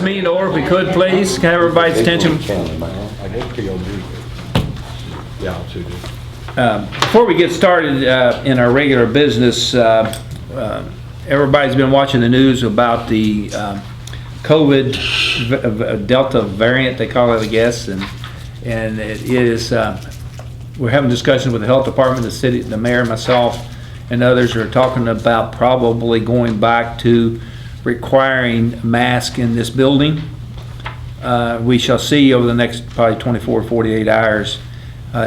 this meeting to order, if we could, please. Can I have everybody's attention? I did POG. Yeah, I'll do. Before we get started in our regular business, everybody's been watching the news about the COVID Delta variant, they call it, I guess, and it is. We're having discussions with the health department, the city, the mayor, myself, and others are talking about probably going back to requiring masks in this building. We shall see over the next probably 24, 48 hours.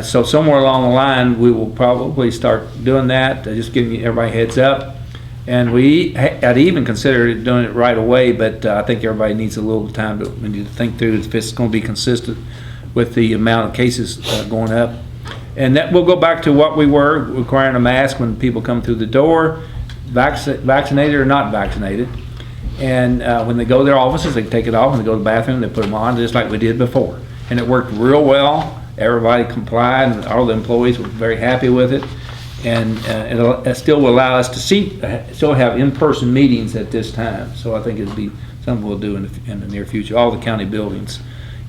So somewhere along the line, we will probably start doing that, just giving everybody a heads up. And I'd even consider doing it right away, but I think everybody needs a little time to think through if it's going to be consistent with the amount of cases going up. And that we'll go back to what we were, requiring a mask when people come through the door, vaccinated or not vaccinated. And when they go to their offices, they can take it off. When they go to the bathroom, they put them on, just like we did before. And it worked real well. Everybody complied, and all the employees were very happy with it. And it still will allow us to still have in-person meetings at this time. So I think it'll be something we'll do in the near future. All the county buildings,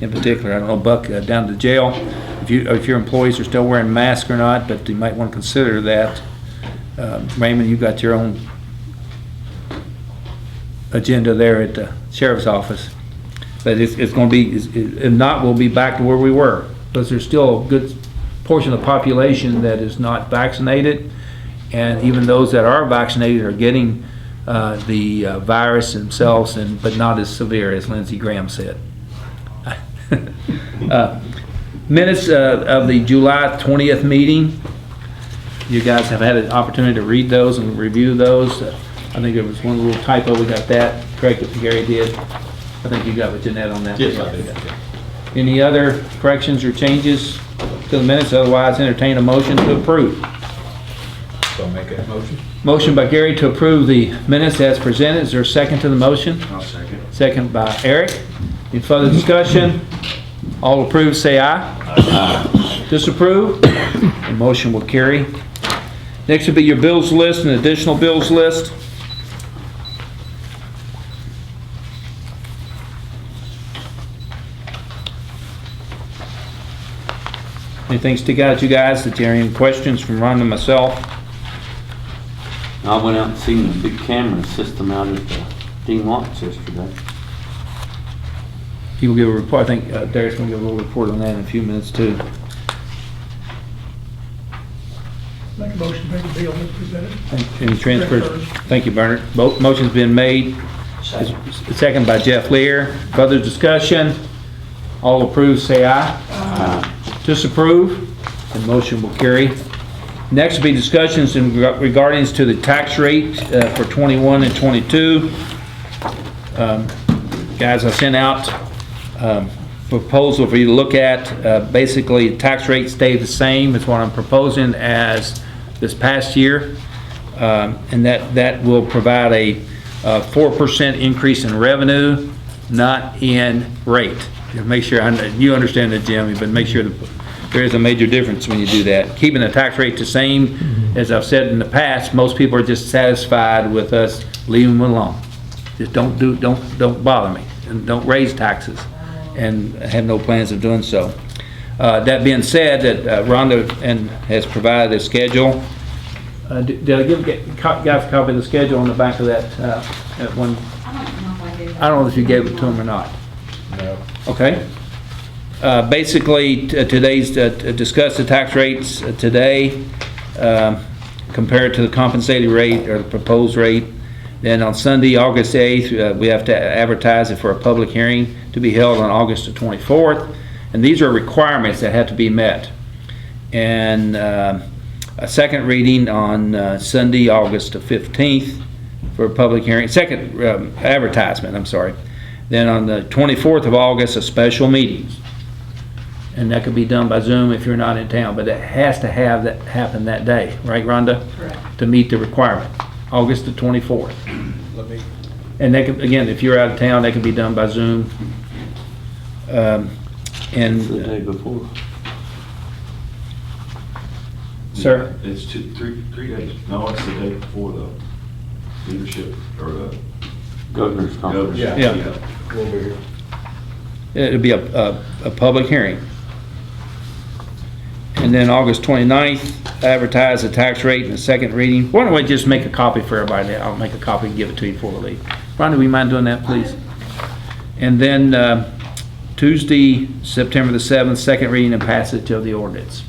in particular. I don't know, Buck, down to the jail, if your employees are still wearing masks or not, but you might want to consider that. Raymond, you got your own agenda there at the sheriff's office. But it's going to be, if not, we'll be back to where we were. Because there's still a good portion of the population that is not vaccinated. And even those that are vaccinated are getting the virus themselves, but not as severe as Lindsey Graham said. Minutes of the July 20th meeting. You guys have had an opportunity to read those and review those. I think there was one little typo. We got that corrected. Gary did. I think you got with Jeanette on that. Yes, I did. Any other corrections or changes to the minutes? Otherwise, entertain a motion to approve. So make that motion. Motion by Gary to approve the minutes as presented. Is there a second to the motion? I'll second. Second by Eric. Any further discussion? All approve, say aye. Aye. Disapprove? The motion will carry. Next will be your bills list and additional bills list. Anything stick out to you guys? Did you have any questions from Ron and myself? I went out and seen the big camera system out at Dean Watts yesterday. He will give a report. I think Derek's going to give a little report on that in a few minutes too. Make a motion to pay the bill as presented. Any transfers? Thank you, Bernard. Both motions been made. Second by Jeff Lear. Further discussion? All approve, say aye. Aye. Disapprove? The motion will carry. Next will be discussions in regarding to the tax rate for 21 and 22. Guys, I sent out proposal for you to look at. Basically, tax rate stay the same as what I'm proposing as this past year, and that will provide a 4% increase in revenue, not in rate. Make sure you understand that, Jimmy, but make sure that there is a major difference when you do that. Keeping the tax rate the same, as I've said in the past, most people are just satisfied with us leaving them alone. Just don't bother me, and don't raise taxes, and have no plans of doing so. That being said, that Rhonda has provided a schedule. Did I give guys a copy of the schedule on the back of that one? I don't know if you gave it to them or not. No. Okay. Basically, today's discuss the tax rates today compared to the compensated rate or the proposed rate. Then on Sunday, August 8th, we have to advertise it for a public hearing to be held on August the 24th. And these are requirements that have to be met. And a second reading on Sunday, August the 15th for a public hearing. Second advertisement, I'm sorry. Then on the 24th of August, a special meeting. And that could be done by Zoom if you're not in town, but it has to have that happen that day, right, Rhonda? Correct. To meet the requirement, August the 24th. Let me. And that could, again, if you're out of town, that can be done by Zoom. The day before. Sir? It's three days. No, it's the day before the leadership or the Governor's conference. Yeah. We'll be here. It'll be a public hearing. And then August 29th, advertise the tax rate in the second reading. Why don't we just make a copy for everybody? I'll make a copy and give it to you before we leave. Rhonda, we mind doing that, please? And then Tuesday, September the 7th, second reading and passage of the ordinance.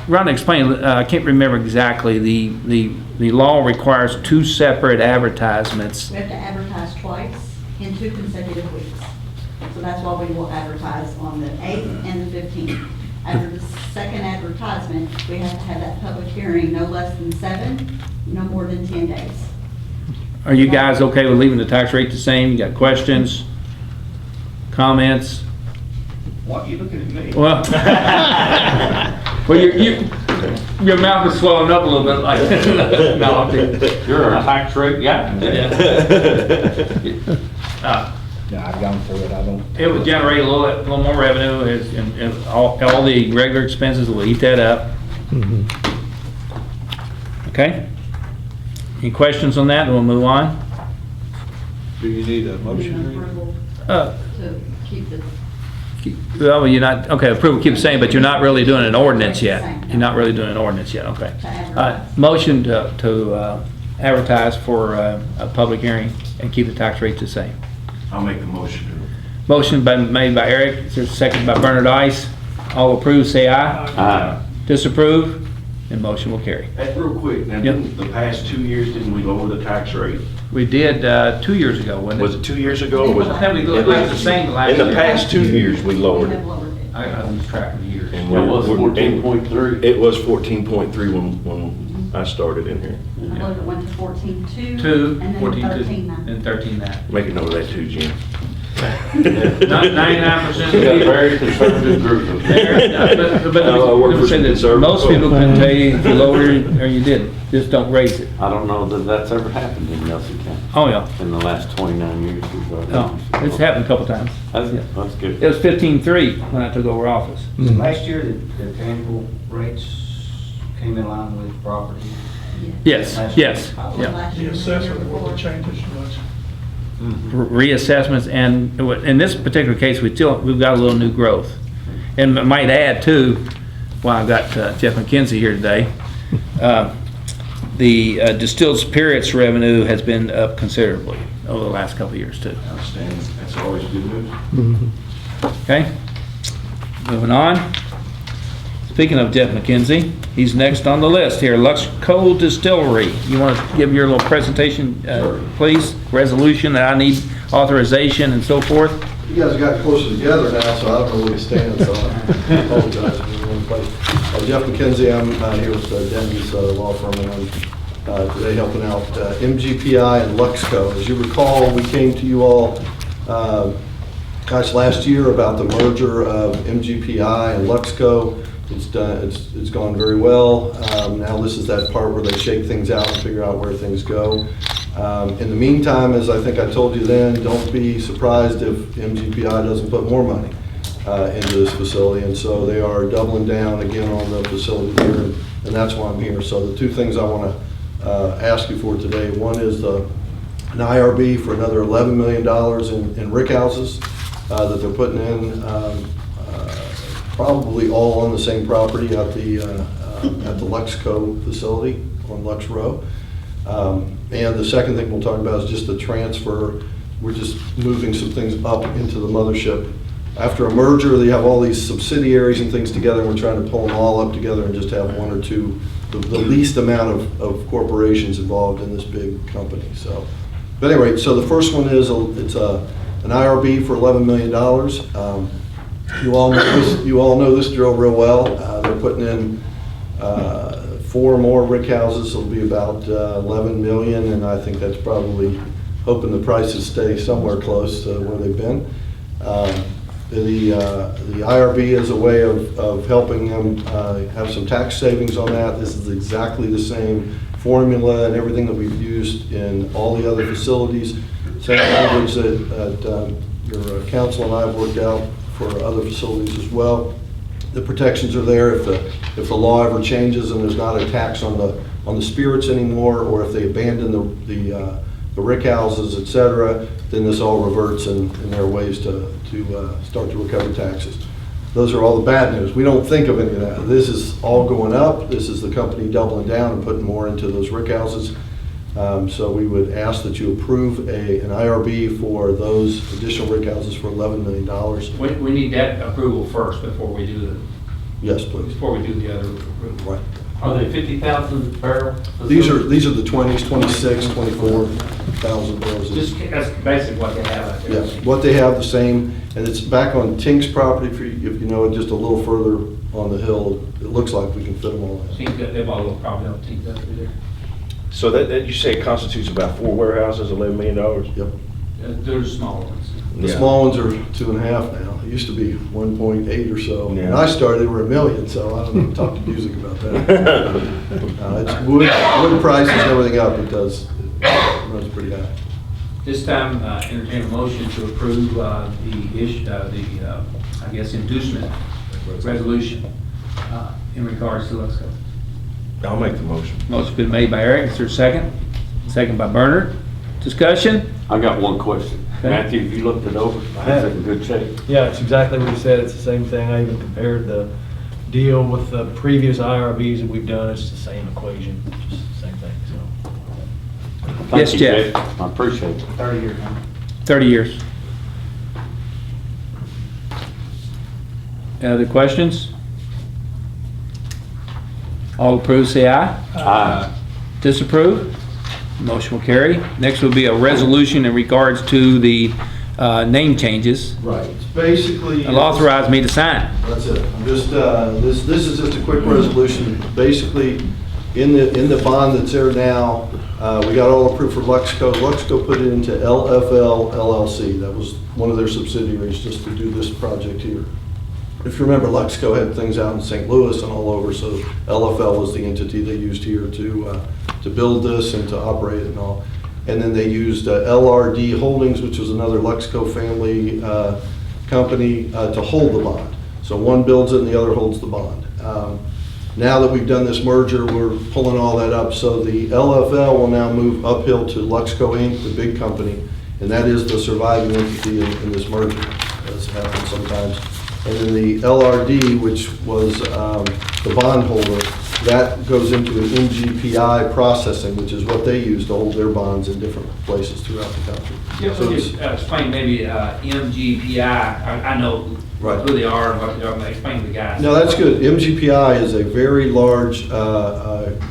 Rhonda, explain, I can't remember exactly, the law requires 2 separate advertisements. We have to advertise twice in 2 consecutive weeks. So that's why we will advertise on the 8th and the 15th. After the second advertisement, we have to have that public hearing no less than 7, no more than 10 days. Are you guys okay with leaving the tax rate the same? You got questions? Comments? Why are you looking at me? Well, well, your mouth is swelling up a little bit like, no, I'm kidding. You're a tax rate guy. Yeah, I've gone through it, I don't. It would generate a little more revenue, and all the regular expenses will eat that up. Okay? Any questions on that, and we'll move on? Do you need a An motion? approval Uh, to keep the, Well, you're not, okay, approval, keep saying, but you're not really doing an ordinance yet. You're not really doing an ordinance yet, okay. to advertise. Motion to advertise for a public hearing and keep the tax rates the same. I'll make the motion to. Motion made by Eric, is there a second by Bernard Ice? All approve, say aye. Aye. Disapprove, and motion will carry. Hey, real quick, now, Yep. didn't the past 2 years, didn't we lower the tax rate? We did 2 years ago, wasn't it? Was it 2 years ago or was I think we it? left the same last year. In the past 2 years, we We lowered have it. lowered it. I lose track of the years. And It was we're- 14.3. It was 14.3 when I started in here. I believe it went to 14.2. 2, And then 14, 13.9. and 13.9. Make a note of that too, Jim. Not 99% We of got a people. very conservative group of But I work let me for say some this, conservative most people folks. can tell you if you lowered it or you didn't, just don't raise it. I don't know that that's ever happened in Nelson County Oh, yeah. in the last 29 years. No, it's happened a couple times. That's good. It was 15.3 when I took over office. Last year, the tangible rates came in line with property. Yes, yes, Probably yeah. last The year, assessor year will before. change as much. Reassessments, and in this particular case, we've got a little new growth. And I might add too, while I've got Jeff McKenzie here today, the distilled spirits revenue has been up considerably over the last couple of years too. Outstanding. That's always good news. Okay? Moving on. Speaking of Jeff McKenzie, he's next on the list here, Lux Cold Distillery. You want to give your little presentation, please? Resolution that I need authorization and so forth? You guys have gotten closer together now, so I don't know where you stand, so I apologize if you're in one place. Jeff McKenzie, I'm here with Denny's law firm, and I'm today helping out MGPI and Luxco. As you recall, we came to you all, last year about the merger of MGPI and Luxco. It's gone very well. Now this is that part where they shake things out and figure out where things go. In the meantime, as I think I told you then, don't be surprised if MGPI doesn't put more money into this facility. And so they are doubling down again on the facility here, and that's why I'm here. So the 2 things I want to ask you for today, one is an IRB for another $11 million in rick houses that they're putting in, probably all on the same property at the Luxco facility on Lux Row. And the second thing we'll talk about is just the transfer. We're just moving some things up into the mothership. After a merger, they have all these subsidiaries and things together, and we're trying to pull them all up together and just have 1 or 2, the least amount of corporations involved in this big company. So, but anyway, so the first one is it's an IRB for $11 million. You all know this drill real well. They're putting in 4 more rick houses. It'll be about 11 million, and I think that's probably hoping the prices stay somewhere close to where they've been. The IRB is a way of helping them have some tax savings on that. This is exactly the same formula and everything that we've used in all the other facilities. Same language that your council and I have worked out for other facilities as well. The protections are there if the law ever changes and there's not a tax on the spirits anymore, or if they abandon the the rick houses, et cetera, then this all reverts in their ways to start to recover taxes. Those are all the bad news. We don't think of any of that. This is all going up. This is the company doubling down and putting more into those rick houses. So we would ask that you approve an IRB for those additional rick houses for $11 million. We need that approval first before we do Yes, please. the other approval. Right. Are they 50,000 barrel? These are the 20s, 26, 24,000 barrels. Just, that's basically what they have out there. Yes, what they have the same, and it's back on Tink's property, if you know it, just a little further on the hill. It looks like we can fit them all in. Think that they've all probably don't think that through there. So that you say constitutes about 4 warehouses, $11 million? Yep. There's smaller ones. The Yeah. small ones are 2.5 now. It used to be 1.8 or so. When Yeah. I started, they were $1 million, so I don't know, talk to music about that. It's wood prices and everything up, it runs pretty high. This time, entertain a motion to approve I guess, inducement resolution in regards to Lux Cold. I'll make the motion. Motion been made by Eric. Is there a second? Second by Bernard. Discussion? I got one question. Okay. Matthew, if you looked it over, have. it's in good shape. Yeah, it's exactly what you said. It's the same thing. I even compared the deal with the previous IRBs that we've done. It's the same equation, just the same thing, so. Thank Yes, you, Jeff. Jeff. I appreciate it. 30 years, huh? 30 years. Other questions? All approve, say aye. Aye. Disapprove? Motion will carry. Next will be a resolution in regards to the name changes. Right. Basically. It'll authorize me to sign. That's it. I'm just, this is just a quick resolution. Basically, in the bond that's there now, we got all approved for Luxco. Luxco put it into LFL LLC. That was one of their subsidiaries just to do this project here. If you remember, Luxco had things out in St. Louis and all over, so LFL was the entity they used here to build this and to operate it and all. And then they used LRD Holdings, which was another Luxco family company, to hold the bond. So one builds it and the other holds the bond. Now that we've done this merger, we're pulling all that up. So the LFL will now move uphill to Luxco Inc., the big company, and that is the surviving entity in this merger, as happens sometimes. And then the LRD, which was the bondholder, that goes into an MGPI processing, which is what they use to hold their bonds in different places throughout the country. Yeah, So so it's- just explain maybe MGPI. I know Right. who they are and what they are, but explain to the guys. No, that's good. MGPI is a very large,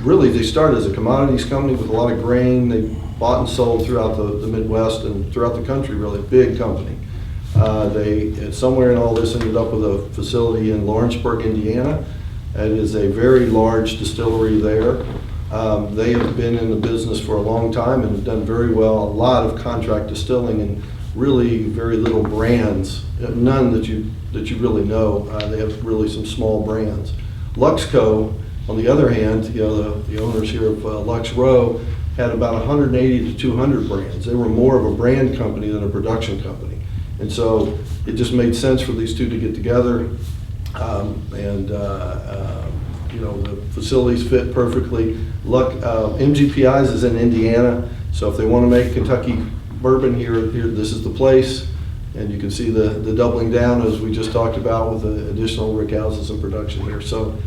really, they started as a commodities company with a lot of grain. They bought and sold throughout the Midwest and throughout the country, really, big company. They, somewhere in all this, ended up with a facility in Lawrenceburg, Indiana. It is a very large distillery there. They have been in the business for a long time and have done very well. A lot of contract distilling and really very little brands, none that you really know. They have really some small brands. Luxco, on the other hand, the owners here of Lux Row had about 180 to 200 brands. They were more of a brand company than a production company. And so it just made sense for these two to get together. The facilities fit perfectly. MGPI's is in Indiana, so if they want to make Kentucky bourbon here, this is the place. And you can see the doubling down, as we just talked about, with the additional rick houses and production here. So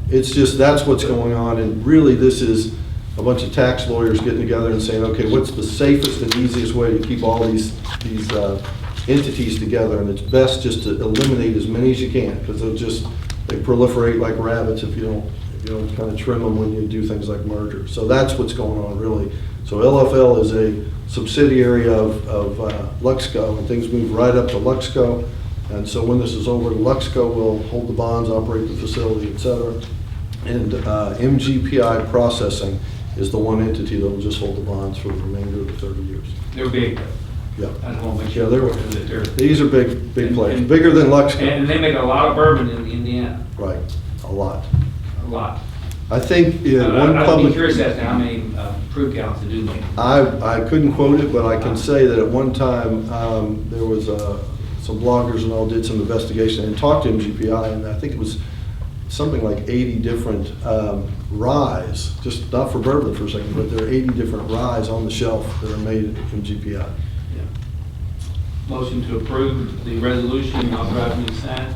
it's just, that's what's going on. And really, this is a bunch of tax lawyers getting together and saying, okay, what's the safest and easiest way to keep all these entities together? And it's best just to eliminate as many as you can, because they proliferate like rabbits if you don't kind of trim them when you do things like merger. So that's what's going on, really. So LFL is a subsidiary of Luxco, and things move right up to Luxco. And so when this is over, Luxco will hold the bonds, operate the facility, et cetera. And MGPI Processing is the one entity that will just hold the bonds for the remainder of the 30 years. They're big. Yeah. I just want to make Yeah, sure that they're. these are big players, and- bigger than Luxco. And they make a lot of bourbon in Indiana, Right, a lot. a lot. I think one I'd be public, curious as to how many proof counts they do make. I couldn't quote it, but I can say that at one time, there was some bloggers and all did some investigation and talked to MGPI, and I think it was something like 80 different ryes, just not for bourbon for a second, but there are 80 different ryes on the shelf that are made from GPI. Motion to approve the resolution authorizing the sign.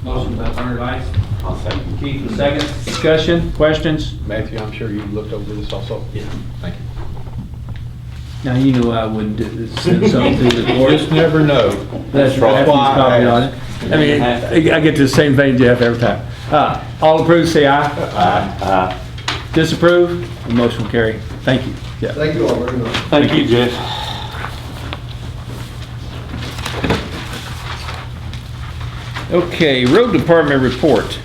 Motion by Bernard Ice. I'll second. Keith, the second. Discussion, questions? Matthew, I'm sure you looked over this also? Yeah. Thank you. Now, you know I wouldn't send something through the court. Just never know. That's right. why I Copy on asked. it. I mean, I get to the same thing, Jeff, every time. All approved, say aye. Aye. Disapprove, the motion will carry. Thank you. Jeff. Thank you all very much. Thank you, Jeff. Okay, road department report.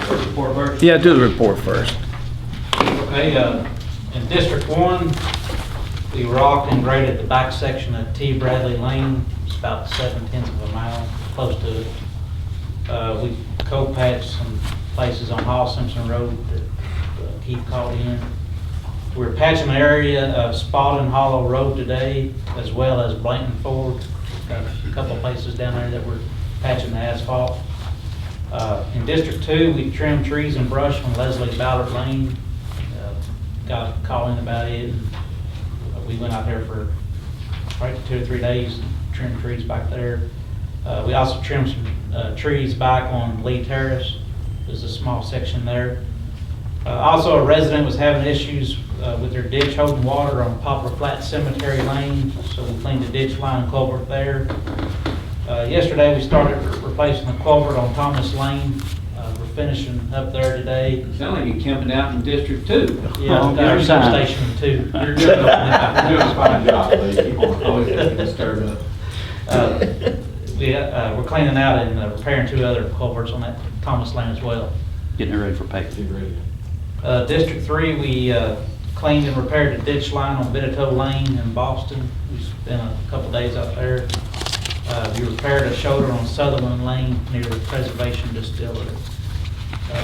Report first. Yeah, do the report first. Okay, in District 1, we rocked and graded the back section of T. Bradley Lane. It's about 7/10 of a mile, close to it. We co-patched some places on Hall Simpson Road that Keith called in. We're patching an area of Spalding Hollow Road today, as well as Blanton Ford. Got a couple of places down there that we're patching the asphalt. In District 2, we trimmed trees and brush on Leslie Ballard Lane. Got a call in about it. And we went out there for probably 2 or 3 days, trimmed trees back there. We also trimmed some trees back on Lee Terrace. There's a small section there. Also, a resident was having issues with their ditch holding water on Poplar Flat Cemetery Lane, so we cleaned the ditch line and culvert there. Yesterday, we started replacing the culvert on Thomas Lane. We're finishing up there today. Sound like you're camping out in District 2. Yeah, our substation 2. You're doing a fine job, buddy. Keep on. Always getting stirred up. We're cleaning out and repairing 2 other culverts on that Thomas Lane as well. Getting it ready for paving. District 3, we cleaned and repaired the ditch line on Benito Lane in Boston. We spent a couple days out there. We repaired a shoulder on Sutherland Lane near the Preservation Distillery.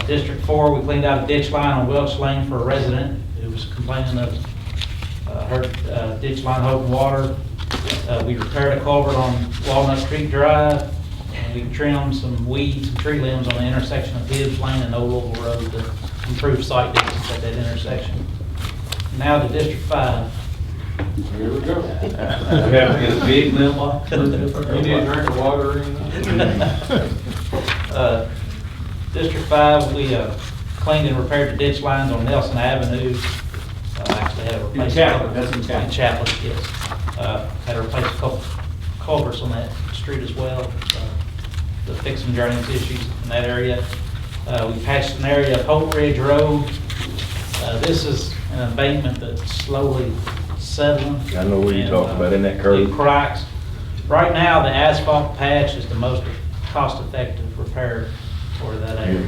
District 4, we cleaned out a ditch line on Welch Lane for a resident who was complaining of her ditch line holding water. We repaired a culvert on Walnut Creek Drive, and we trimmed some weeds and tree limbs on the intersection of Hibbs Lane and Old Louisville Road to improve sight distance at that intersection. Now to District 5. Here we go. We have to get a big mailbox. You need a drink of water or anything? District 5, we cleaned and repaired the ditch lines on Nelson Avenue. Actually had to replace. Chaplin, that's in Chaplin. In Chaplin, yes. Had to replace a couple culverts on that street as well, to fix some drainage issues in that area. We patched an area of Hope Ridge Road. This is an abatement that's slowly settling. I know what you're and, talking about, in that curve. It cracks. Right now, the asphalt patch is the most cost-effective repair for that area.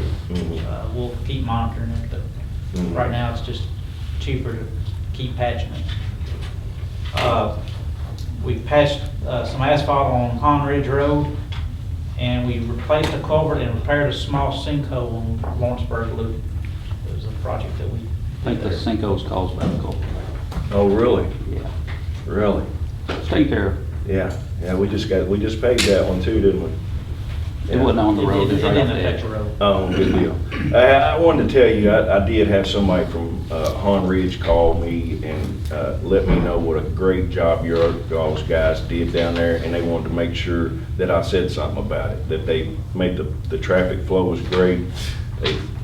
We'll keep monitoring it, but right now it's just cheaper to keep patching it. We patched some asphalt on Han Ridge Road, and we replaced a culvert and repaired a small sinkhole on Lawrenceburg Loop. It was a project that we I think the sinkhole's caused by the culvert. Oh, really? Yeah. Really? Take care of. Yeah, we just paid that one too, didn't we? It wasn't on the road. It It's right didn't off the affect edge. the road. Oh, good deal. I wanted to tell you, I did have somebody from Han Ridge call me and let me know what a great job your y'all's guys did down there, and they wanted to make sure that I said something about it, that they made the traffic flow was great.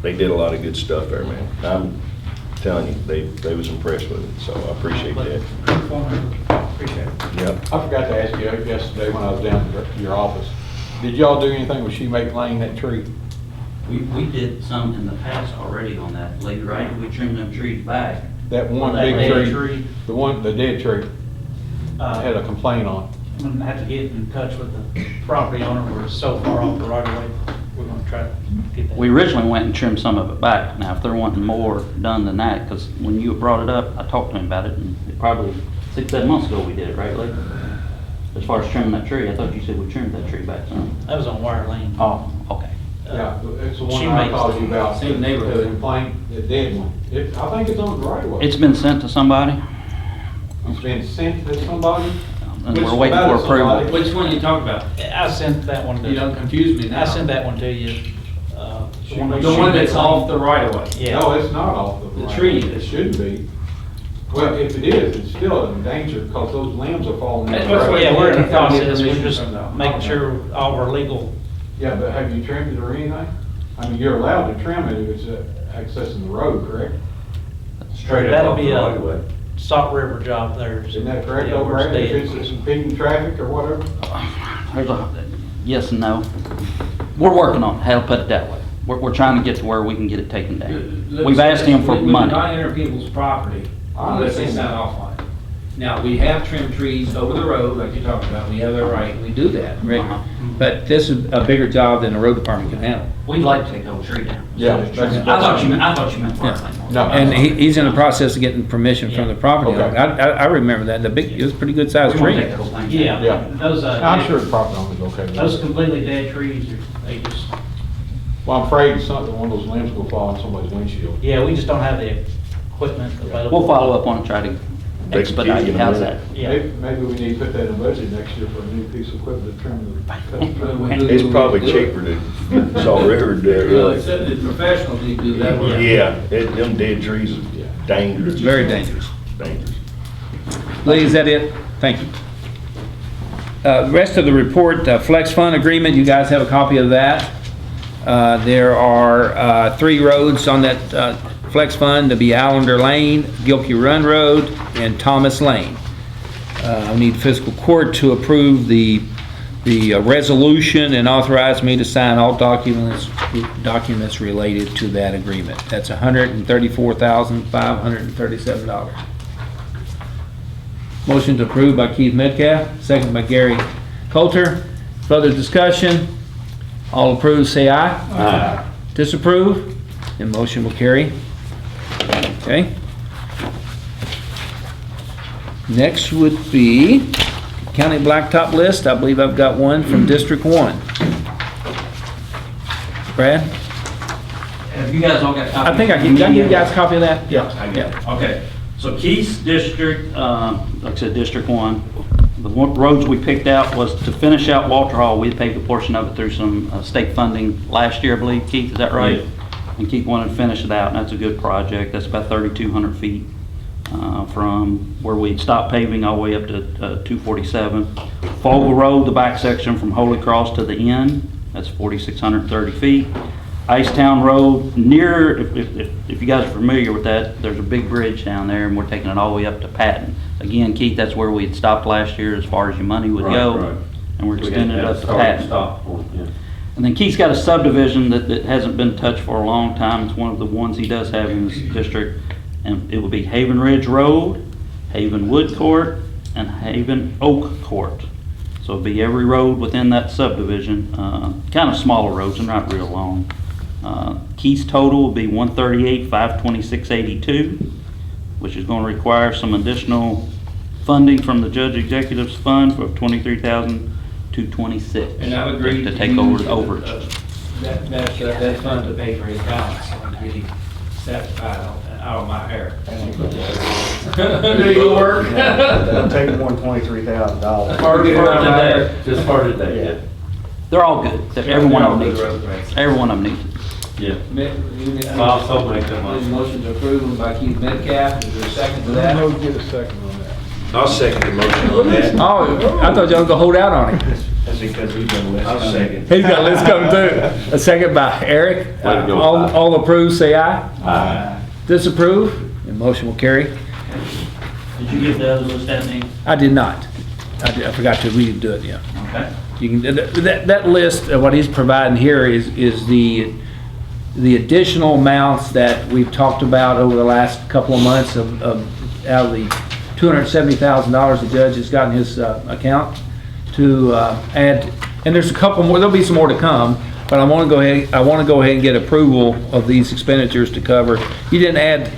They did a lot of good stuff there, man. I'm telling you, they was impressed with it, so I appreciate that. Appreciate it. Yep. I forgot to ask you yesterday when I was down to your office. Did y'all do anything with Shoemake Lane, that tree? We did some in the past already on that lake, right? We trimmed them trees back. That one That big dead tree? The dead tree, had a complaint on it. I'm gonna have to get in touch with the property owner. We're so far off the right of way. We're gonna try to get that. We originally went and trimmed some of it back. Now, if they're wanting more done than that, because when you brought it up, I talked to him about it, and it probably 6-7 months ago we did it, right, Lee? As far as trimming that tree, I thought you said we trimmed that tree back some. That was on Wire Lane. Oh, okay. Yeah, it's the one I Shoemake's called you about. same neighborhood. The complaint, the dead one. I think it's on the right of way. It's been sent to somebody. It's been sent to somebody? and we're waiting for approval. Which one you talking about? I sent that one to. You don't confuse me now. I sent that one to you. The one that's off the right of way. Yeah. No, it's not off the The right. tree It is. shouldn't be. Well, if it is, it's still in danger because those limbs are falling. That's in the what's road. what- Yeah, we're in the Gotta get process, we're permission just from the making homeowner. sure all of our legal, Yeah, but have you trimmed it or anything? I mean, you're allowed to trim it if it's accessing the road, correct? that'll be a Salt River job there. Isn't that correct, Yeah, over we're there? If staying- it's impeding traffic or whatever? There's a, yes and no. We're working on it, how to put it that way. We're trying to get to where we can get it taken down. We've asked him for We do money. not enter people's property I unless they understand sign that. off on it. Now, we have trimmed trees over the road, like you're talking about, we have that right, we do that regularly. But this is a bigger job than the road department can handle. We'd like to take the whole tree down. Yeah. I thought you meant farmland. No. And he's in the process of getting permission from the property owner. Okay. I remember that, it was a pretty good sized We want to tree. take the whole thing down. Yeah, Yeah. those, I'm sure the property owner's okay with those that. completely dead trees, they just, Well, I'm afraid something, one of those limbs will fall on somebody's windshield. yeah, we just don't have the equipment available. We'll follow up on it, try to expedite it. How's that? Yeah. Maybe we need to put that in the budget next year for a new piece of equipment to trim the. It's probably cheaper than Salt River to do it, Well, really. except the professionals need to do that work. Yeah, them dead trees are dangerous. Very dangerous. Dangerous. Lee, is that it? Thank you. Rest of the report, Flex Fund Agreement, you guys have a copy of that. There are 3 roads on that Flex Fund, to be Allender Lane, Gilkey Run Road, and Thomas Lane. I need fiscal court to approve the resolution and authorize me to sign all documents related to that agreement. That's $134,537. Motion to approve by Keith Metcalf, second by Gary Coulter. Further discussion? All approved, say aye. Aye. Disapprove? The motion will carry. Okay. Next would be County Blacktop List. I believe I've got one from District 1. Brad? Have you guys all got copies? I think I can give you guys a copy of that? Yeah, I got it. Okay, so Keith's district, like I said, District 1, the roads we picked out was to finish out Walter Hall. We paved a portion of it through some state funding last year, I believe. Keith, is that right? Yeah. And Keith wanted to finish it out, and that's a good project. That's about 3,200 feet from where we'd stopped paving all the way up to 247. Fogle Road, the back section from Holy Cross to the end, that's 4,630 feet. Icetown Road, near, if you guys are familiar with that, there's a big bridge down there, and we're taking it all the way up to Patton. Again, Keith, that's where we had stopped last year as far as your money would go, and we're extending it up to Patton. And then Keith's got a subdivision that hasn't been touched for a long time. It's one of the ones he does have in his district, and it would be Haven Ridge Road, Haven Wood Court, and Haven Oak Court. So it'd be every road within that subdivision, kind of smaller roads, they're not real long. Keith's total will be $138,526.82, which is going to require some additional funding from the Judge Executive's Fund for $23,226. And I've agreed to take over the overage. That fund to pay for his balance, I'm getting satisfied out of my hair. Do you work? I'll take $123,000. Just for today, yeah. They're all good. Every one of them needs it. Every one of them needs it. Yeah. I'll also make that motion. Motion to approve by Keith Metcalf, is there a second to that? I'll get a second on that. I'll second the motion on that. Oh, I thought y'all was gonna hold out on him. That's because he's been listening. I'll second. He's got a list coming through. A second by Eric. Way to go, All approved, say aye. Aye. Disapprove, and motion will carry. Did you give the other list that name? I did not. I forgot to, we didn't do it, yeah. Okay. You can, that list, what he's providing here is the additional amounts that we've talked about over the last couple of months of out of the $270,000 the judge has got in his account to add, and there's a couple more, there'll be some more to come, but I want to go ahead and get approval of these expenditures to cover. You didn't add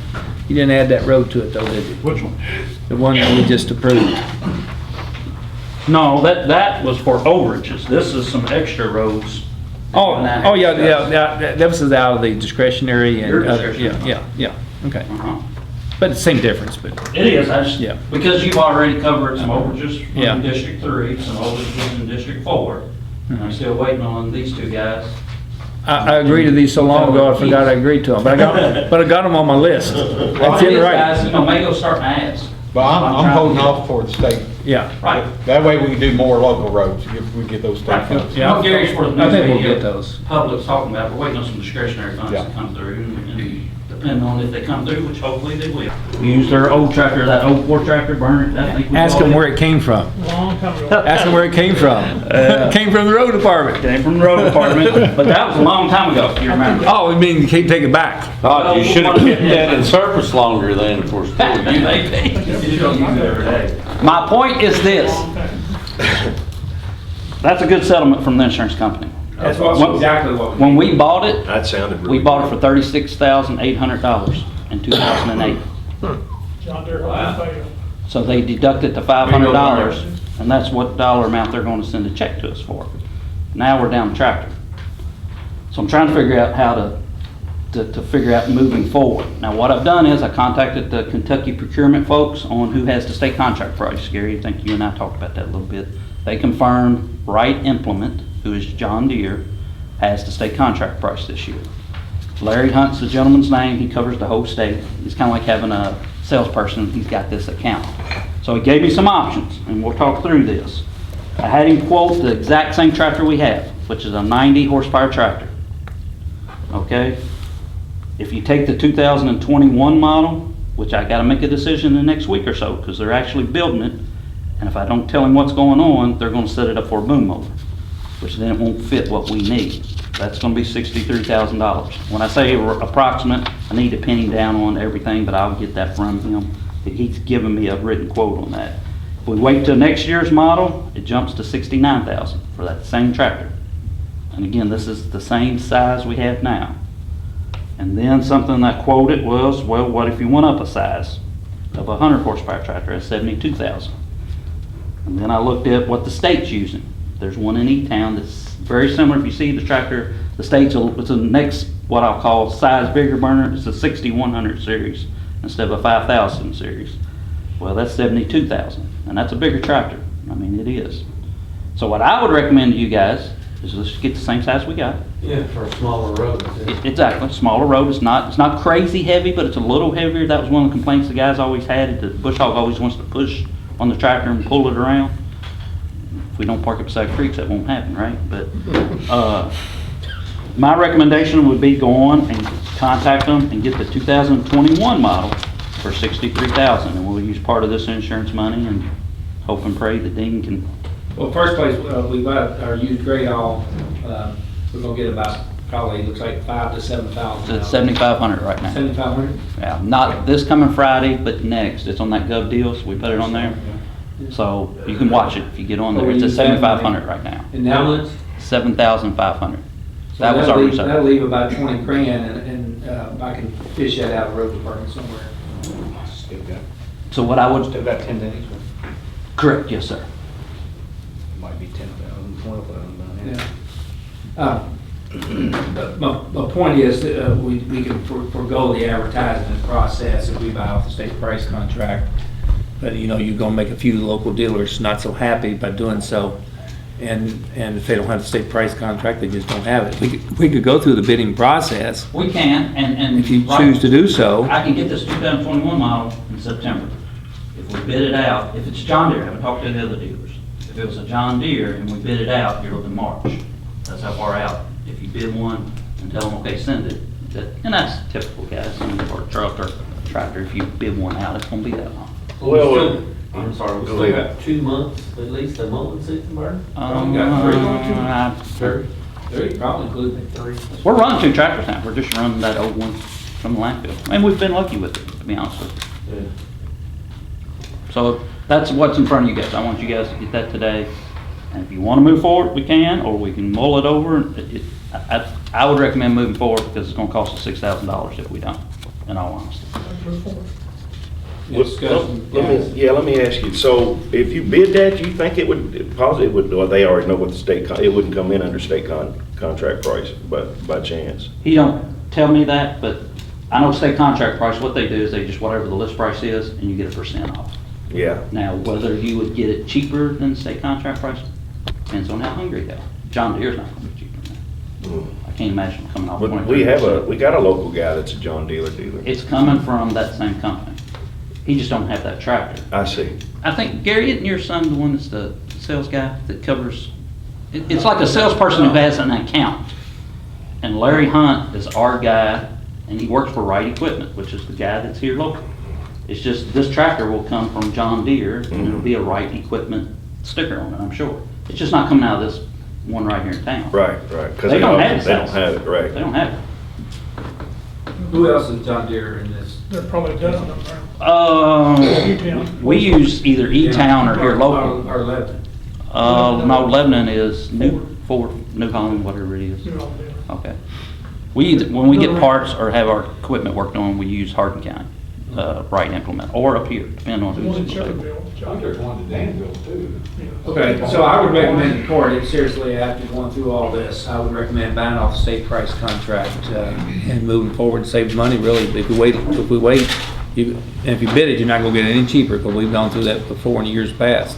that road to it though, did you? Which one? The one that we just approved. No, that was for overages. This is some extra roads. Oh, yeah, that was out of the discretionary and Your other, discretionary. yeah, okay. Uh-huh. But it's the same difference, but, It is, I just, Yeah. because you've already covered some overages Yeah. from District 3, some overages in District 4. And I'm still waiting on these two guys. I agreed to these so long ago, I forgot I agreed to them, but I got them on my list. Well, That's in these right. guys, you know, may go start and ask. But I'm holding off for the state. Yeah. Right. That way we can do more local roads, if we get those state Right. funds. Yeah. Well, Gary's for the I think we'll news get media, those. public's talking about, we're waiting on some discretionary funds Yeah. to come through, and depending on if they come through, which hopefully they will. Use their old tractor, that old Ford tractor, burn it, I think we Ask them where it came from. Long time ago. Ask them where it came from. Came from the road department. Came from the road department, but that was a long time ago, if you remember. Oh, I mean, you can't take it back. God, you should have kept that in surface longer than for storage. You don't use it every day. My point is this. That's a good settlement from the insurance company. That's exactly what When we bought it, That sounded really we bought it for good. $36,800 in 2008. John Deere, fail. So they deducted the $500, and that's what dollar amount they're going to send a check to us for. Now we're down the tractor. So I'm trying to figure out how to figure out moving forward. Now, what I've done is I contacted the Kentucky procurement folks on who has the state contract price. Gary, I think you and I talked about that a little bit. They confirmed Wright Implement, who is John Deere, has the state contract price this year. Larry Hunt's the gentleman's name. He covers the whole state. It's kind of like having a salesperson. He's got this account. So he gave me some options, and we'll talk through this. I had him quote the exact same tractor we have, which is a 90 horsepower tractor. Okay? If you take the 2021 model, which I got to make a decision in the next week or so, because they're actually building it, and if I don't tell him what's going on, they're going to set it up for a boom mower, which then it won't fit what we need. That's going to be $63,000. When I say approximate, I need to pin him down on everything, but I'll get that from him. He's given me a written quote on that. If we wait till next year's model, it jumps to $69,000 for that same tractor. And again, this is the same size we have now. And then something I quoted was, well, what if you went up a size of a 100 horsepower tractor at $72,000? And then I looked at what the state's using. There's one in E-Town that's very similar. If you see the tractor, the state's it's a next, what I'll call size bigger burner. It's a 6100 series instead of a 5000 series. Well, that's $72,000, and that's a bigger tractor. I mean, it is. So what I would recommend to you guys is let's get the same size we got. Yeah, for a smaller road. Exactly, smaller road. It's not crazy heavy, but it's a little heavier. That was one of the complaints the guys always had. The bush hog always wants to push on the tractor and pull it around. If we don't park it beside creeks, that won't happen, right? But my recommendation would be go on and contact them and get the 2021 model for $63,000, and we'll use part of this insurance money and hope and pray that Dean can. Well, first place, we got our used gray all, we're gonna get about, probably, looks like 5,000 to 7,000. It's $7,500 right now. 7,500? Yeah, not this coming Friday, but next. It's on that Gov Deals. We put it on there. So you can watch it if you get on there. It's at 7,500 right now. And now it's? 7,500. That was our reserve. That'll leave about 20 grand, and I can fish that out of the road department somewhere. So what I would, Still got 10 days. correct, yes, sir. Might be 10,000, 12,000. Yeah. My point is that we can forego the advertising process if we buy off the state price contract. But, you know, you're gonna make a few local dealers not so happy by doing so. And if they don't have the state price contract, they just don't have it. We could go through the bidding process We can, and. if you choose to do so. I can get this 2021 model in September. If we bid it out, if it's John Deere, I haven't talked to the other dealers. If it was a John Deere and we bid it out, you're looking March. That's how far out. If you bid one and tell them, okay, send it, and that's typical, guys, I mean, for a truck or tractor, if you bid one out, it's gonna be that long. Well, I'm sorry, we Go still ahead. got 2 months, at least a month in season burn? You got three, probably including 3. We're running 2 tractors now. We're just running that old one from the landfill. And we've been lucky with it, to be honest with you. Yeah. So that's what's in front of you guys. I want you guys to get that today. And if you want to move forward, we can, or we can mull it over. I would recommend moving forward because it's going to cost us $6,000 if we don't, in all honesty. Let me ask you, so if you bid that, you think it would, or they already know what the state, it wouldn't come in under state contract price, but by chance? He don't tell me that, but I know state contract price, what they do is they just, whatever the list price is, and you get a % off. Yeah. Now, whether you would get it cheaper than state contract price, depends on how hungry they are. John Deere's not gonna be cheaper than that. I can't imagine them coming off But 23%. we got a local guy that's a John dealer. It's coming from that same company. He just don't have that tractor. I see. I think, Gary, isn't your son the one that's the sales guy that covers, it's like a salesperson who has an account. And Larry Hunt is our guy, and he works for Wright Equipment, which is the guy that's here local. It's just, this tractor will come from John Deere, and it'll be a Wright Equipment sticker on it, I'm sure. It's just not coming out of this one right here in town. Right. 'Cause They don't have it. They don't have it, right. They don't have it. Who else is John Deere in this? There's probably a dozen of them. E-Town. We use either E-Town or here local. Or Lebanon? No, Lebanon is New Holland, whatever it is. You're all there. Okay. We either, when we get parts or have our equipment worked on, we use Hardin County, Wright Implement, or up here, depending on The one in who's available. Shepherdville. I think there's one in Danville too. Yeah. Okay, so I would recommend the court, seriously, after going through all this, I would recommend buying off the state price contract, And moving forward and save money, really, if we wait, and if you bid it, you're not gonna get it any cheaper, because we've gone through that before in years past.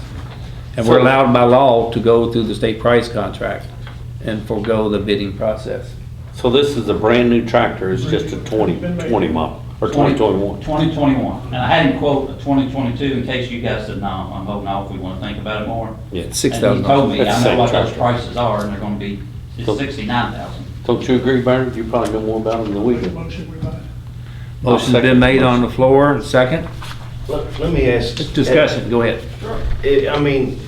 And we're allowed by law to go through the state price contract and forego the bidding process. So this is a brand-new tractor, it's just a 2020 model, or 2021? 2021. And I had him quote a 2022 in case you guys said, no, I'm holding off, we want to think about it more. Yeah, And $6,000. he told me, That's I the know same what those tractor. prices are, and they're gonna be, it's So- 69,000. Don't you agree, Bernard? You probably know more about them than we Make a do. motion, we buy it. Motion's been made on the floor, second. Let me ask. Discussion, go ahead. I mean,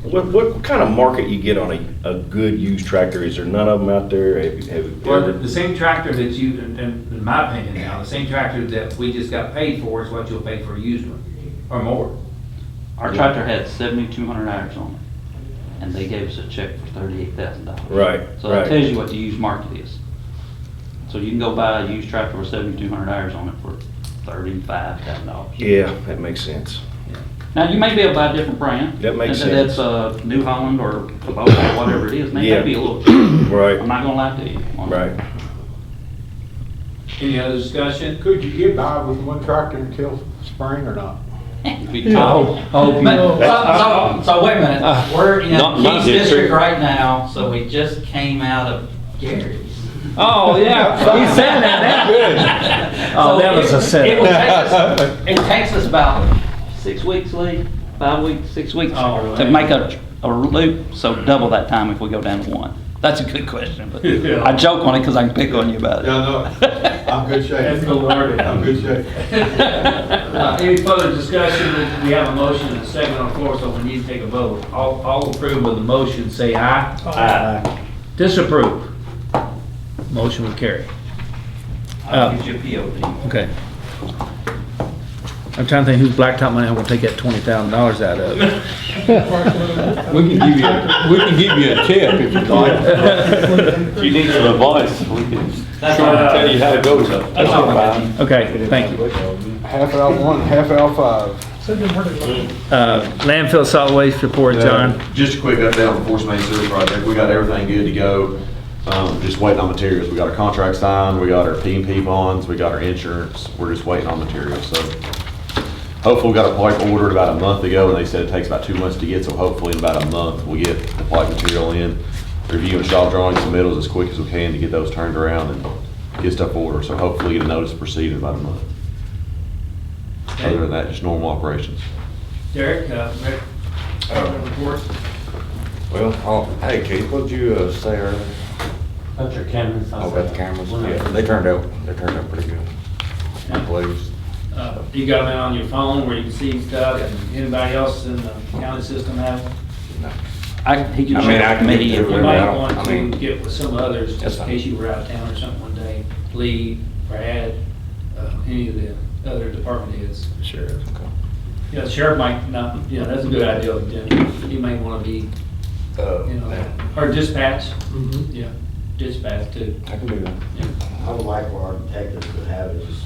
what kind of market you get on a good used tractor? Is there none of them out there? Have you Well, ever- the same tractor that you, in my opinion now, the same tractor that we just got paid for is what you'll pay for a used one, or more. Our tractor had 7,200 hours on it, and they gave us a check for $38,000. Right, So that right. tells you what the used market is. So you can go buy a used tractor with 7,200 hours on it for $35,000. Yeah, that makes sense. Now, you may be able to buy a different brand. That makes And sense. That's New Holland or Kubota, or whatever it is, may Yeah. be a little cheaper. Right, I'm not gonna lie to you. on that. right. Any other discussion? Could you get by with one tractor until spring or not? Be tough. So wait a minute, we're in Not my Keith's district. district right now, so we just came out of Gary's. Oh, yeah, he's saying that now. Oh, that was a setup. It takes us about 6 weeks, Lee, 5 weeks, 6 weeks Oh, to make a loop, so double that time if we go down to one. That's a good question, but Yeah. I joke on it because I can pick on you about it. no, I'm good shape. That's the Lord. I'm good shape. Any further discussion? We have a motion and a second on the floor, so we need to take a vote. All approve of the motion, say aye. Aye. Disapprove. Motion will carry. I'll get you a POD. Okay. I'm trying to think whose blacktop money I'm gonna take that $20,000 out of. We can give you a tip if you'd like. If you need some advice, we can That's try all to right. tell you how to go to. That's all right. Okay, thank you. Half out one, half out five. Send them pretty low. Landfill solid waste report, John. Just a quick update on the Force Main Sewer Project. We got everything good to go. Just waiting on materials. We got our contract signed, we got our P&P bonds, we got our insurance. We're just waiting on materials. So hopefully we got a pipe ordered about a month ago, and they said it takes about 2 months to get. So hopefully in about a month we'll get the pipe material in, reviewing shop drawings, submittals as quick as we can to get those turned around and get stuff ordered. So hopefully get a notice to proceed in about a month. Other than that, just normal operations. Derek, Rick, report? Well, hey Keith, what'd you say earlier? About your cameras. Oh, about the cameras? Yeah, they turned out pretty good. I'm pleased. You got them on your phone where you can see stuff, and anybody else in the county system have them? He can I mean, share I with can me. get if to you it. You I might don't- want I to mean- get with some others, That's just in fine. case you were out of town or something one day. Lee, Brad, any of the other department heads. Sure. Okay. Yeah, the sheriff might not, yeah, that's a good idea, Jim. He may want to be, you know, or dispatch. Yeah, dispatch too. I can do that. Yeah, I would like for our detectives to have it, just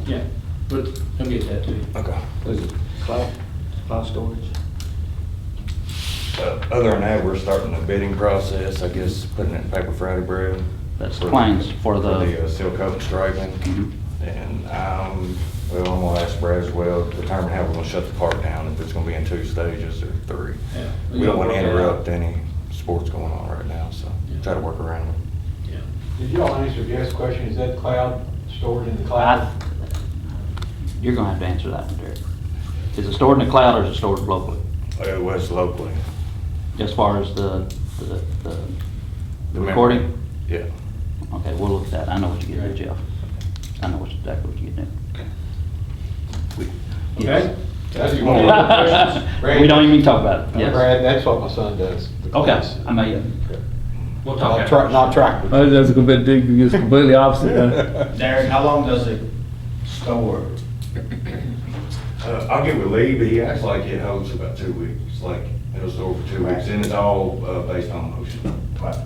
yeah, but he'll get that to you. Okay. Is it cloud storage? Other than that, we're starting the bidding process, I guess, putting it in paper Friday bread. That's For plans for the, seal coat and striping. And, well, I'm gonna ask Brad as well, to determine how we're gonna shut the park down, if it's gonna be in 2 stages or 3. Yeah. We don't wanna interrupt any sports going on right now, so try to work around it. Did you all answer Jeff's question? Is that cloud stored in the cloud? You're gonna have to answer that one, Derek. Is it stored in the cloud or is it stored locally? It was locally. As far as the The recording? Yeah. Okay, we'll look at that. I know what you're getting at, Jeff. I know exactly what you're getting at. Okay? That's one of the questions. Brad, We don't even talk about it. Yes. Brad, that's what my son does. the Okay, class. I may, we'll talk. Not tractors. Oh, that's a bit, it's completely opposite, huh? Derek, how long does it store? I'll get with Lee, but he acts like it holds about 2 weeks, like it'll store for 2 weeks, and it's all based on motion. What?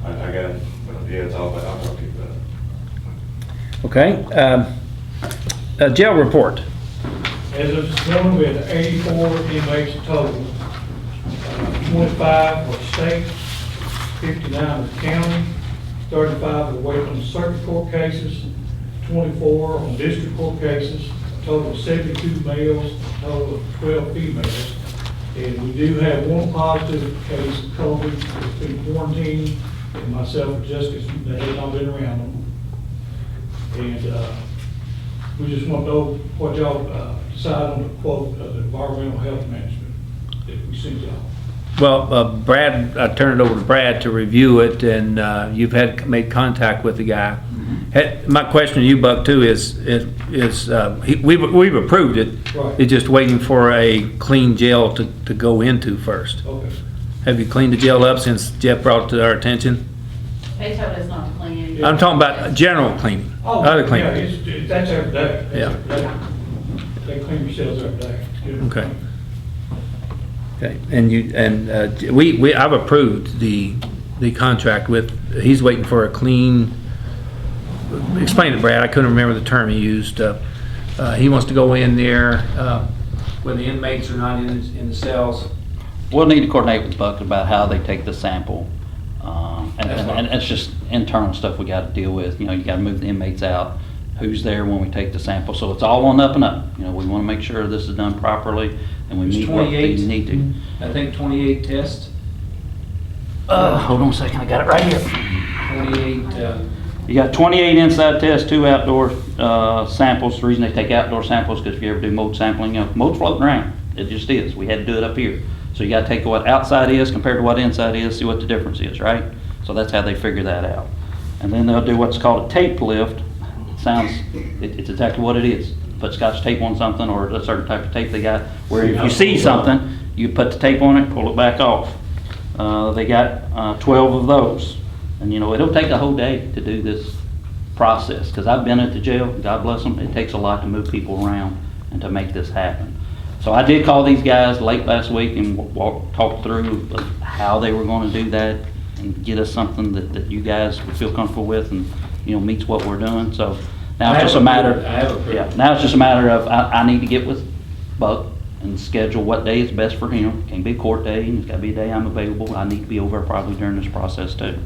I got it, but yeah, it's all, I'll talk to you about it. Okay, jail report. As of this morning, we had 84 inmates total. 25 were state, 59 was county, 35 were waiting on circuit court cases, 24 on district court cases, a total of 72 males, a total of 12 females. And we do have one positive case of COVID that's been quarantined, and myself and Jessica, they have not been around them. And we just want to know what y'all decide on the quote of the environmental health management that we sent y'all. Well, Brad, I turn it over to Brad to review it, and you've made contact with the guy. My question to you, Buck, too, is we've approved it. Right. It's just waiting for a clean jail to go into first. Okay. Have you cleaned the jail up since Jeff brought it to our attention? They told us not to clean. I'm talking about general cleaning, Oh, other yeah, cleaning. that's every day. That's Yeah. every day. They clean themselves every day. Good. Okay. Okay, and I've approved the contract with, he's waiting for a clean, explain it, Brad, I couldn't remember the term he used. He wants to go in there, when the inmates are not in the cells. We'll need to coordinate with Buck about how they take the sample. And it's just internal stuff we gotta deal with. You know, you gotta move the inmates out, who's there when we take the sample. So it's all on up and up. You know, we wanna make sure this is done properly and we meet what they need to. I think 28 tests. Hold on a second, I got it right here. 28, You got 28 inside tests, 2 outdoor samples. The reason they take outdoor samples, because if you ever do mold sampling, you know, mold's floating around. It just is. We had to do it up here. So you gotta take what outside is compared to what inside is, see what the difference is, right? So that's how they figure that out. And then they'll do what's called a tape lift. It's exactly what it is. Put scotch tape on something or a certain type of tape they got, where if you see something, you put the tape on it, pull it back off. They got 12 of those. And you know, it'll take a whole day to do this process, because I've been at the jail, God bless them, it takes a lot to move people around and to make this happen. So I did call these guys late last week and talk through how they were going to do that and get us something that you guys would feel comfortable with and, you know, meets what we're doing. So now it's just a matter, now it's just a matter of, I need to get with Buck and schedule what day is best for him. Can't be a court day, and it's gotta be a day I'm available. I need to be over probably during this process too.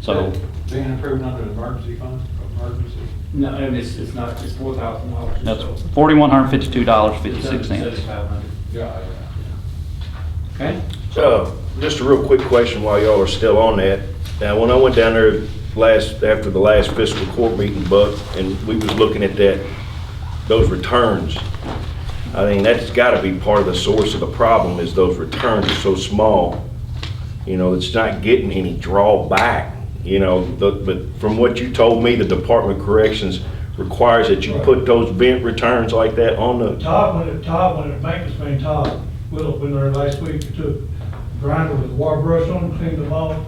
So. Being approved under the emergency fund, emergency? no, and it's not, it's $4,000. That's $4,152.56. Yeah. Okay? Just a real quick question while y'all are still on that. Now, when I went down there after the last fiscal court meeting, Buck, and we was looking at those returns, I mean, that's gotta be part of the source of the problem, is those returns are so small. You know, it's not getting any drawback, you know, but from what you told me, the Department of Corrections requires that you put those vent returns like that on the. Todd, when the maintenance man, Todd, Willow, been there last week, he took a grinder with a water brush on them, cleaned them off.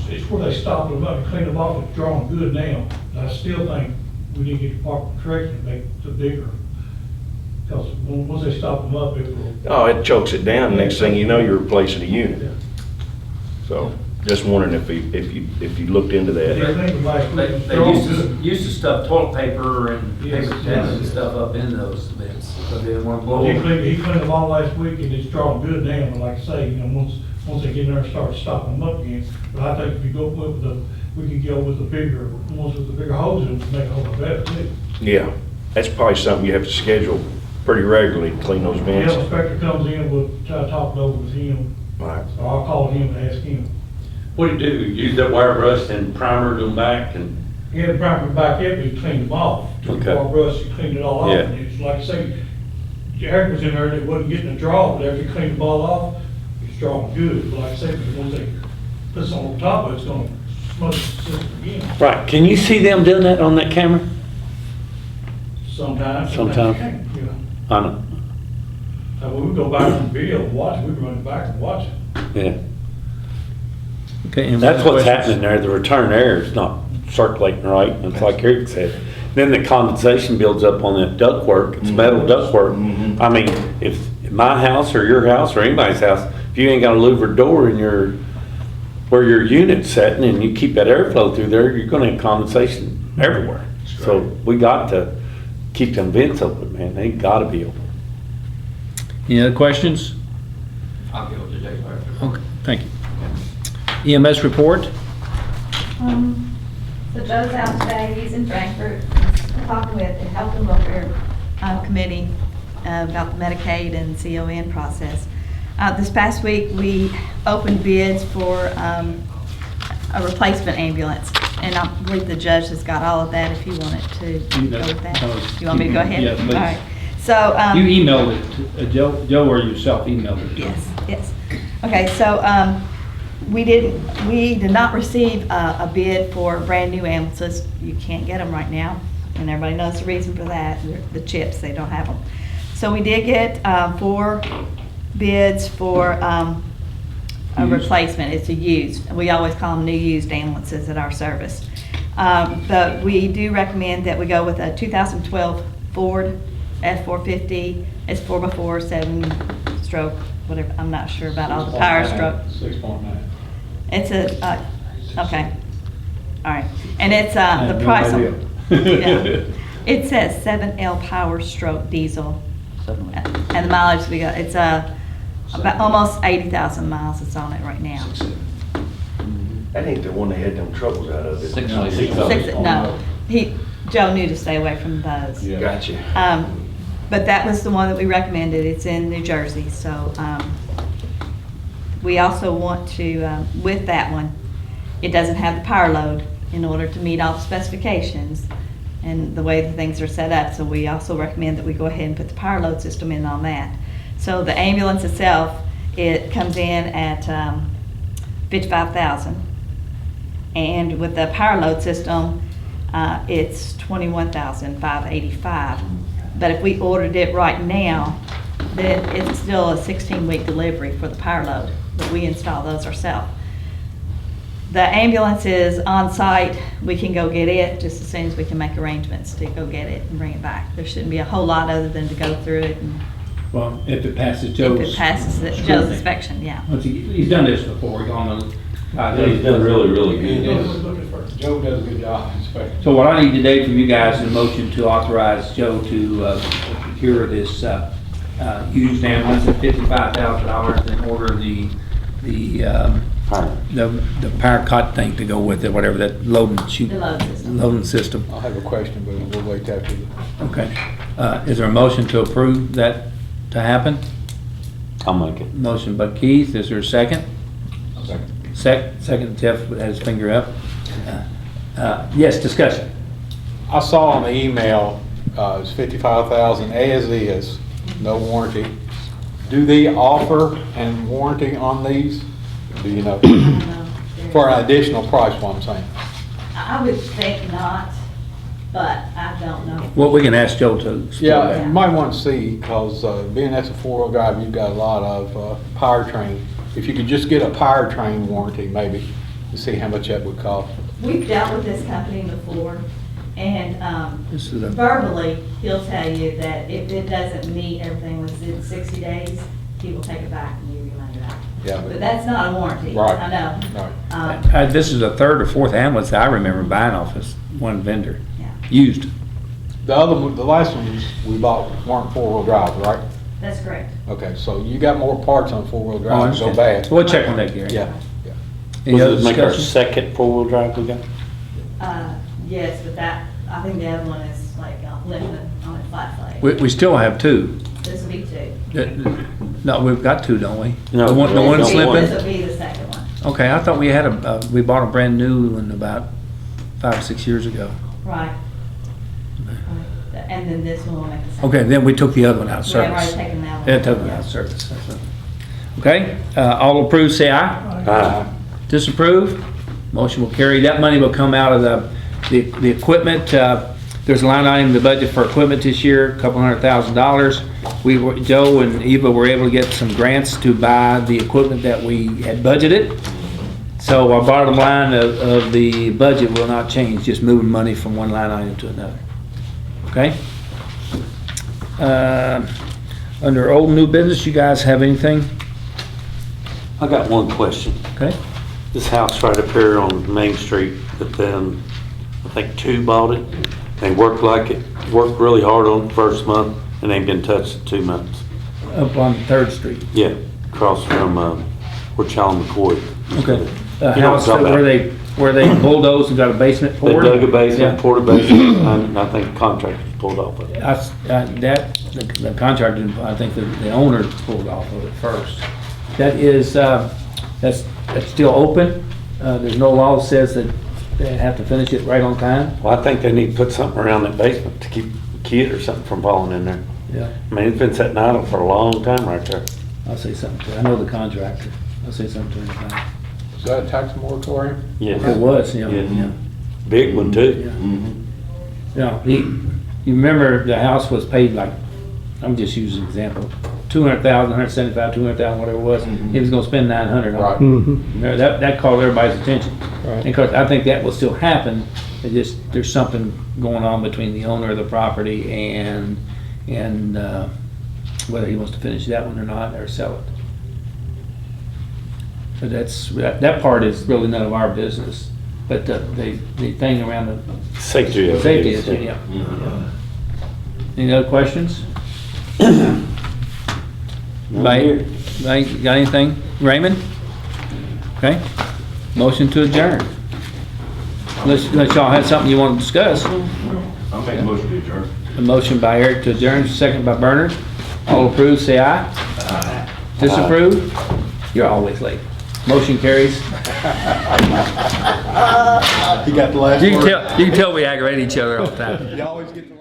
It's where they stopped them up and cleaned them off, it's drawing good now. But I still think we need to get the Department of Corrections to make it bigger. Because once they stop them up, it will. Oh, it chokes it down. Next thing you know, you're replacing a unit. So, just wondering if you looked into that. They used to stuff toilet paper and paper towels and stuff up in those vents, so they didn't want to blow He over. cleaned them all last week, and it's drawing good now, but like I say, you know, once they get in there and start stopping them up again. But I think if you go with we could go with the bigger, ones with the bigger hoses, and make a whole lot better too. Yeah, that's probably something you have to schedule pretty regularly to clean those The vents. health inspector comes in, we'll try to talk it over with him, Right. or I'll call him and ask him. What do you do? Use that wire brush and primer them back and? He had the proper back up, he cleaned them off. Took the Okay. bar brush, he cleaned it all off, Yeah. and it's like I say, Eric was in there, and it wasn't getting a draw, but after he cleaned the ball off, it's drawing good. But like I said, once they put something on top of it, it's gonna smother the system again. Right, can you see them doing that on that camera? Sometimes. Sometimes. you can't, you know. I know, We would go back on the video and watch it, we'd run it back and watch it. yeah. Okay. any That's other what's questions? happening there, the return air is not circulating right, and it's like Eric said. Then the condensation builds up on that ductwork, it's metal ductwork. Mhm. I mean, if my house or your house or anybody's house, if you ain't got a louvered door in your, where your unit's setting and you keep that airflow through there, you're gonna have condensation everywhere. So we got to keep them vents open, man, they gotta be open. Any other questions? I'll go today. Okay, thank you. EMS report? So Joe's out today, he's in Frankfurt, he's talking with the Health and Welfare Committee about the Medicaid and CON process. This past week, we opened bids for a replacement ambulance, and I believe the judge has got all of that if you wanted to go with that. You want me to go ahead? Yeah, please. All right. So. You emailed it to Joe or yourself emailed it? Yes, yes. Okay, so we did not receive a bid for brand-new ambulances. You can't get them right now, and everybody knows the reason for that, the chips, they don't have them. So we did get 4 bids for a replacement. It's a used. We always call them new used ambulances at our service. But we do recommend that we go with a 2012 Ford F450. It's 4x4, 7-stroke, whatever. I'm not sure about all the power stroke. 6.9. It's a, okay, all right. And it's, the no price, idea. yeah. It says 7L Power Stroke Diesel. And the mileage we got, it's about almost 80,000 miles it's on it right now. That ain't the one that had them troubles out of it. No, Joe knew to stay away from those. Yeah. Gotcha. But that was the one that we recommended. It's in New Jersey, so we also want to, with that one, it doesn't have the power load in order to meet all the specifications and the way the things are set up. So we also recommend that we go ahead and put the power load system in on that. So the ambulance itself, it comes in at $55,000. And with the power load system, it's $21,585. But if we ordered it right now, then it's still a 16-week delivery for the power load, but we install those ourselves. The ambulance is on site. We can go get it just as soon as we can make arrangements to go get it and bring it back. There shouldn't be a whole lot other than to go through it and Well, if it passes Joe's. if it passes Joe's inspection, yeah. Once he's done this before, he's on the. He's done really, really good. Joe does a good job inspecting. So what I need today from you guys is a motion to authorize Joe to procure this used ambulance at $55,000 and order the power cot thing to go with it, whatever that loading shoot. The load system. Loading system. I'll have a question, but we'll wait after the. Okay. Is there a motion to approve that to happen? I'll make it. Motion by Keith, is there a second? Second, Jeff has his finger up. Yes, discussion. I saw on the email, it's 55,000 as is, no warranty. Do they offer and warranty on these? Do you know? For an additional price, what I'm saying. I would think not, but I don't know. Well, we can ask Joe to. explore Yeah, that. you might want to see, because being that's a 4-wheel drive, you've got a lot of powertrain. If you could just get a powertrain warranty, maybe, to see how much that would cost. We've dealt with this company before, and This is a- verbally, he'll tell you that if it doesn't meet everything within 60 days, he will take it back and give you money back. Yeah, But that's not a warranty, Right. I know. Right. This is the third or fourth ambulance I remember buying off this one vendor, Yeah. used. The other one, the last ones we bought weren't 4-wheel drive, right? That's correct. Okay, so you got more parts on four-wheel Oh, I drive than go understand. bad. We'll check on that, Gary. Yeah, yeah. Any other Does this make our discussion? second four-wheel drive we got? Yes, but that, I think the other one is like limited on a flat plate. We still have two. This will be two. No, we've got two, don't we? No, The one no, that's no, slipping? This will be the second one. Okay, I thought we had we bought a brand new one about 5 or 6 years ago. Right. And then this one will make the second. Okay, then we took the other one out of We have already service. taken that one. Yeah, took it out of service. That's right. Okay, all approved, say aye. Aye. Disapprove? Motion will carry. That money will come out of the equipment. There's a line item in the budget for equipment this year, $200,000. Joe and Eva were able to get some grants to buy the equipment that we had budgeted. So our bottom line of the budget will not change, just moving money from one line item to another. Okay? Under old new business, you guys have anything? I got one question. Okay? This house right up here on Main Street, but then I think two bought it. They worked really hard on the first month and ain't been touched in 2 months. Up on 3rd Street. Yeah, across from where Charlie McCoy. Okay. You know what House I'm talking where they bulldozed and got a basement They poured? dug a basement, Yeah. poured a basement, and I think the contractor pulled off of it. The contractor, I think the owner pulled off of it first. That is, that's still open. There's no law that says that they have to finish it right on time. Well, I think they need to put something around that basement to keep a kid or something from falling in there. Yeah, I mean, it's been sitting idle for a long time right there. I'll say something to, I know the contractor. I'll say something to him about Is that a tax moratorium? Yes. it. It was, yeah, Yeah. yeah. Big one too. Yeah, you remember the house was paid like, I'm just using an example, 200,000, 175, 200,000, whatever it was. He was gonna spend 900 on it. Right. Remember, that called everybody's attention. Right. And of course, I think that will still happen, it just, there's something going on between the owner of the property and whether he wants to finish that one or not, or sell it. But that part is really none of our business, but the thing around the Safety of it. safety is, yeah. Any other questions? Right, got anything? Raymond? Okay. Motion to adjourn. Unless y'all had something you want to discuss. I'll make a motion to adjourn. A motion by Eric to adjourn, second by Bernard. All approved, say aye. Aye. Disapprove? You're always late. Motion carries. He got the last You word. can tell we aggravate each other all the time. You always get the